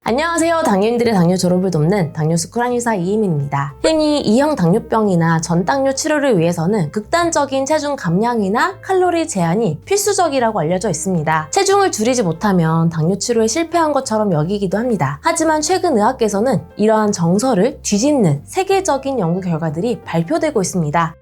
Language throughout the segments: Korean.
안녕하세요. 당뇨인들의 당뇨 졸업을 돕는 당뇨스쿨 한의사 이희민입니다. 흔히 2형 당뇨병이나 전당뇨 치료를 위해서는 극단적인 체중 감량이나 칼로리 제한이 필수적이라고 알려져 있습니다. 체중을 줄이지 못하면 당뇨 치료에 실패한 것처럼 여기기도 합니다. 하지만 최근 의학계에서는 이러한 정설을 뒤집는 세계적인 연구 결과들이 발표되고 있습니다.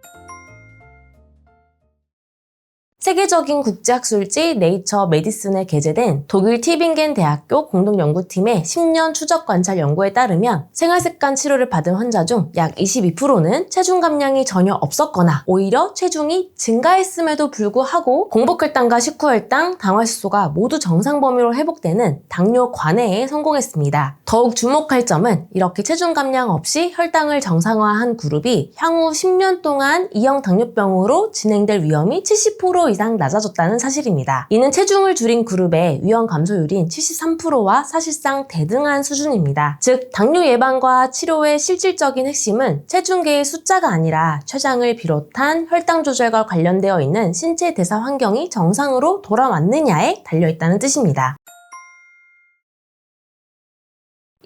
세계적인 국제학술지 네이처 메디슨에 게재된 독일 티빙겐 대학교 공동연구팀의 10년 추적 관찰 연구에 따르면 생활습관 치료를 받은 환자 중 약 22%는 체중 감량이 전혀 없었거나 오히려 체중이 증가했음에도 불구하고 공복혈당과 식후혈당, 당화식소가 모두 정상 범위로 회복되는 당뇨 관해에 성공했습니다. 더욱 주목할 점은 이렇게 체중 감량 없이 혈당을 정상화한 그룹이 향후 10년 동안 2형 당뇨병으로 진행될 위험이 70% 이상 낮아졌다는 사실입니다. 이는 체중을 줄인 그룹의 위험 감소율인 73%와 사실상 대등한 수준입니다. 즉, 당뇨 예방과 치료의 실질적인 핵심은 체중계의 숫자가 아니라 췌장을 비롯한 혈당 조절과 관련되어 있는 신체 대사 환경이 정상으로 돌아왔느냐에 달려있다는 뜻입니다.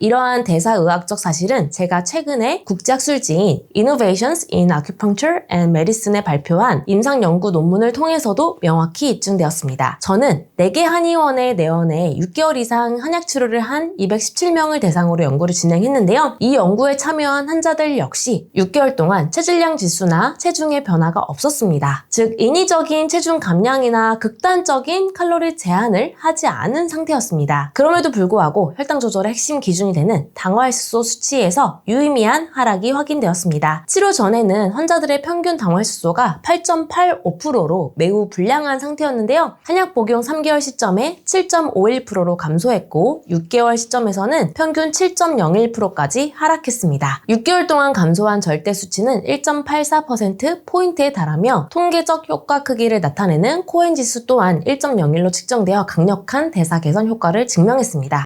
이러한 대사의학적 사실은 제가 최근에 국제학술지인 Innovations in Acupuncture and Medicine에 발표한 임상연구 논문을 통해서도 명확히 입증되었습니다. 저는 4개 한의원의 내원에 6개월 이상 한약치료를 한 217명을 대상으로 연구를 진행했는데요. 이 연구에 참여한 환자들 역시 6개월 동안 체질량 지수나 체중의 변화가 없었습니다. 즉, 인위적인 체중 감량이나 극단적인 칼로리 제한을 하지 않은 상태였습니다. 그럼에도 불구하고 혈당 조절의 핵심 기준이 되는 당화혈소 수치에서 유의미한 하락이 확인되었습니다. 치료 전에는 환자들의 평균 당화혈소가 8.85%로 매우 불량한 상태였는데요. 한약 복용 3개월 시점에 7.51%로 감소했고 6개월 시점에서는 평균 7.01%까지 하락했습니다. 6개월 동안 감소한 절대 수치는 1.84%포인트에 달하며 통계적 효과 크기를 나타내는 코엔 지수 또한 1.01로 측정되어 강력한 대사 개선 효과를 증명했습니다.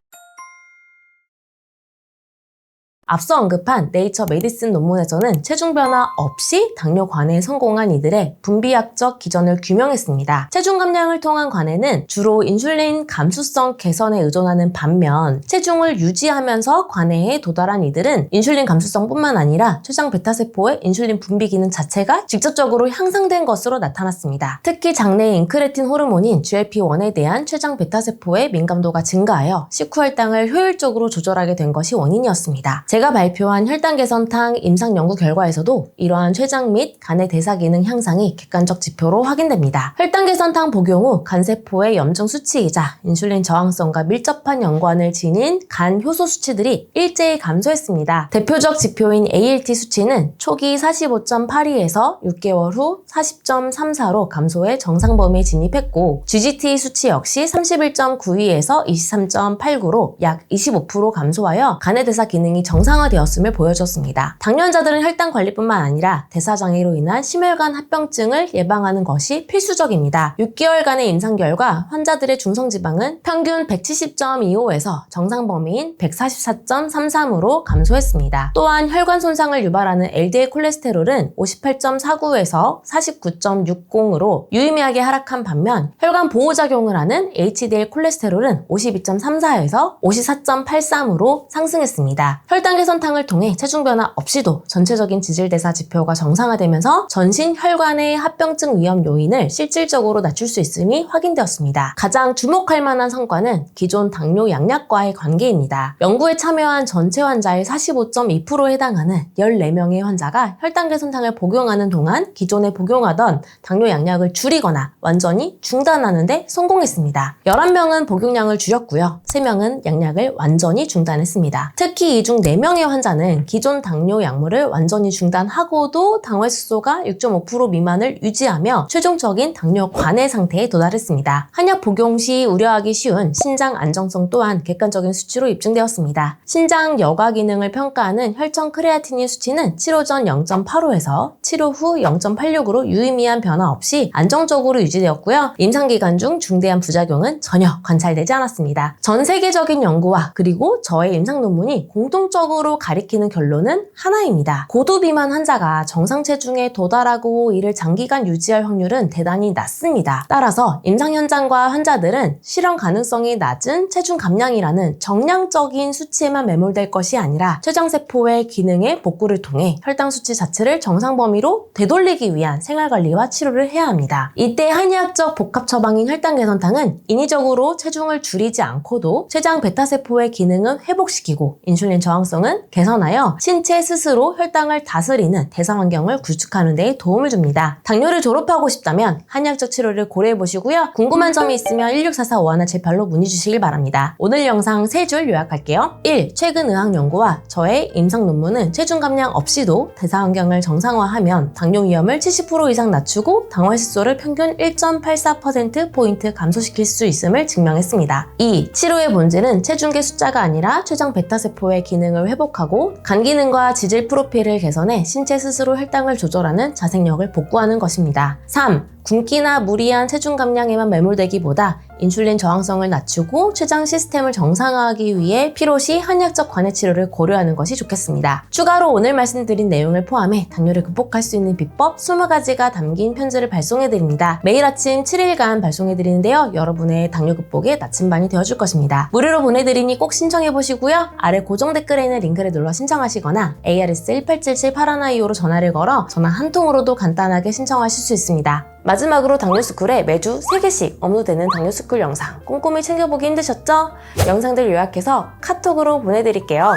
앞서 언급한 네이처 메디슨 논문에서는 체중 변화 없이 당뇨 관해에 성공한 이들의 분비학적 기전을 규명했습니다. 체중 감량을 통한 관해는 주로 인슐린 감수성 개선에 의존하는 반면 체중을 유지하면서 관해에 도달한 이들은 인슐린 감수성뿐만 아니라 췌장 베타세포의 인슐린 분비 기능 자체가 직접적으로 향상된 것으로 나타났습니다. 특히 장내의 인크레틴 호르몬인 GLP-1에 대한 췌장 베타세포의 민감도가 증가하여 식후혈당을 효율적으로 조절하게 된 것이 원인이었습니다. 제가 발표한 혈당 개선탕 임상 연구 결과에서도 이러한 췌장 및 간의 대사 기능 향상이 객관적 지표로 확인됩니다. 혈당 개선탕 복용 후 간세포의 염증 수치이자 인슐린 저항성과 밀접한 연관을 지닌 간 효소 수치들이 일제히 감소했습니다. 대표적 지표인 ALT 수치는 초기 45.82에서 6개월 후 40.34로 감소해 정상 범위에 진입했고 GGT 수치 역시 31.92에서 23.89로 약 25% 감소하여 간의 대사 기능이 정상화되었음을 보여줬습니다. 당뇨 환자들은 혈당 관리뿐만 아니라 대사장애로 인한 심혈관 합병증을 예방하는 것이 필수적입니다. 6개월간의 임상 결과 환자들의 중성지방은 평균 170.25에서 정상 범위인 144.33으로 감소했습니다. 또한 혈관 손상을 유발하는 LDL 콜레스테롤은 58.49에서 49.60으로 유의미하게 하락한 반면 혈관 보호작용을 하는 HDL 콜레스테롤은 52.34에서 54.83으로 상승했습니다. 혈당 개선탕을 통해 체중 변화 없이도 전체적인 지질대사 지표가 정상화되면서 전신 혈관의 합병증 위험 요인을 실질적으로 낮출 수 있음이 확인되었습니다. 가장 주목할 만한 성과는 기존 당뇨 양약과의 관계입니다. 연구에 참여한 전체 환자의 45.2%에 해당하는 14명의 환자가 혈당 개선탕을 복용하는 동안 기존에 복용하던 당뇨 양약을 줄이거나 완전히 중단하는 데 성공했습니다. 11명은 복용량을 줄였고요. 3명은 양약을 완전히 중단했습니다. 특히 이 중 4명 4명의 환자는 기존 당뇨 약물을 완전히 중단하고도 당화혈소가 6.5% 미만을 유지하며 최종적인 당뇨 관해 상태에 도달했습니다. 한약 복용 시 우려하기 쉬운 신장 안정성 또한 객관적인 수치로 입증되었습니다. 신장 여과 기능을 평가하는 혈청 크레아티닌 수치는 치료 전 0.85에서 치료 후 0.86으로 유의미한 변화 없이 안정적으로 유지되었고요. 임상 기간 중 중대한 부작용은 전혀 관찰되지 않았습니다. 전 세계적인 연구와 그리고 저의 임상 논문이 공통적으로 가리키는 결론은 하나입니다. 고도 비만 환자가 정상 체중에 도달하고 이를 장기간 유지할 확률은 대단히 낮습니다. 따라서 임상 현장과 환자들은 실현 가능성이 낮은 체중 감량이라는 정량적인 수치에만 매몰될 것이 아니라 췌장세포의 기능의 복구를 통해 혈당 수치 자체를 정상 범위로 되돌리기 위한 생활관리와 치료를 해야 합니다. 이때 한의학적 복합 처방인 혈당 개선탕은 인위적으로 체중을 줄이지 않고도 췌장 베타세포의 기능은 회복시키고 인슐린 저항성은 개선하여 신체 스스로 혈당을 다스리는 대사 환경을 구축하는 데 도움을 줍니다. 당뇨를 졸업하고 싶다면 한의학적 치료를 고려해보시고요. 궁금한 점이 있으면 1644518로 문의 주시길 바랍니다. 오늘 영상 3줄 요약할게요. 1. 최근 의학 연구와 저의 임상 논문은 체중 감량 없이도 대사 환경을 정상화하면 당뇨 위험을 70% 이상 낮추고 당화혈소를 평균 1.84%포인트 감소시킬 수 있음을 증명했습니다. 2. 치료의 본질은 체중계 숫자가 아니라 췌장 베타세포의 기능을 회복하고 간 기능과 지질 프로필을 개선해 신체 스스로 혈당을 조절하는 자생력을 복구하는 것입니다. 3. 굶기나 무리한 체중 감량에만 매몰되기보다 인슐린 저항성을 낮추고 췌장 시스템을 정상화하기 위해 필요시 한약적 관해 치료를 고려하는 것이 좋겠습니다. 추가로 오늘 말씀드린 내용을 포함해 당뇨를 극복할 수 있는 비법 20가지가 담긴 편지를 발송해드립니다. 매일 아침 7일간 발송해드리는데요. 여러분의 당뇨 극복에 나침반이 되어줄 것입니다. 무료로 보내드리니 꼭 신청해보시고요. 아래 고정 댓글에 있는 링크를 눌러 신청하시거나 ARS 1877-8125로 전화를 걸어 전화 한 통으로도 간단하게 신청하실 수 있습니다. 마지막으로 당뇨스쿨에 매주 3개씩 업로드되는 당뇨스쿨 영상 꼼꼼히 챙겨보기 힘드셨죠? 영상들 요약해서 카톡으로 보내드릴게요.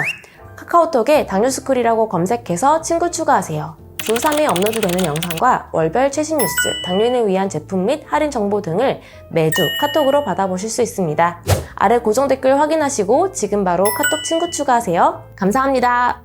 카카오톡에 당뇨스쿨이라고 검색해서 친구 추가하세요. 주 3회 업로드되는 영상과 월별 최신 뉴스, 당뇨인을 위한 제품 및 할인 정보 등을 매주 카톡으로 받아보실 수 있습니다. 아래 고정 댓글 확인하시고 지금 바로 카톡 친구 추가하세요. 감사합니다.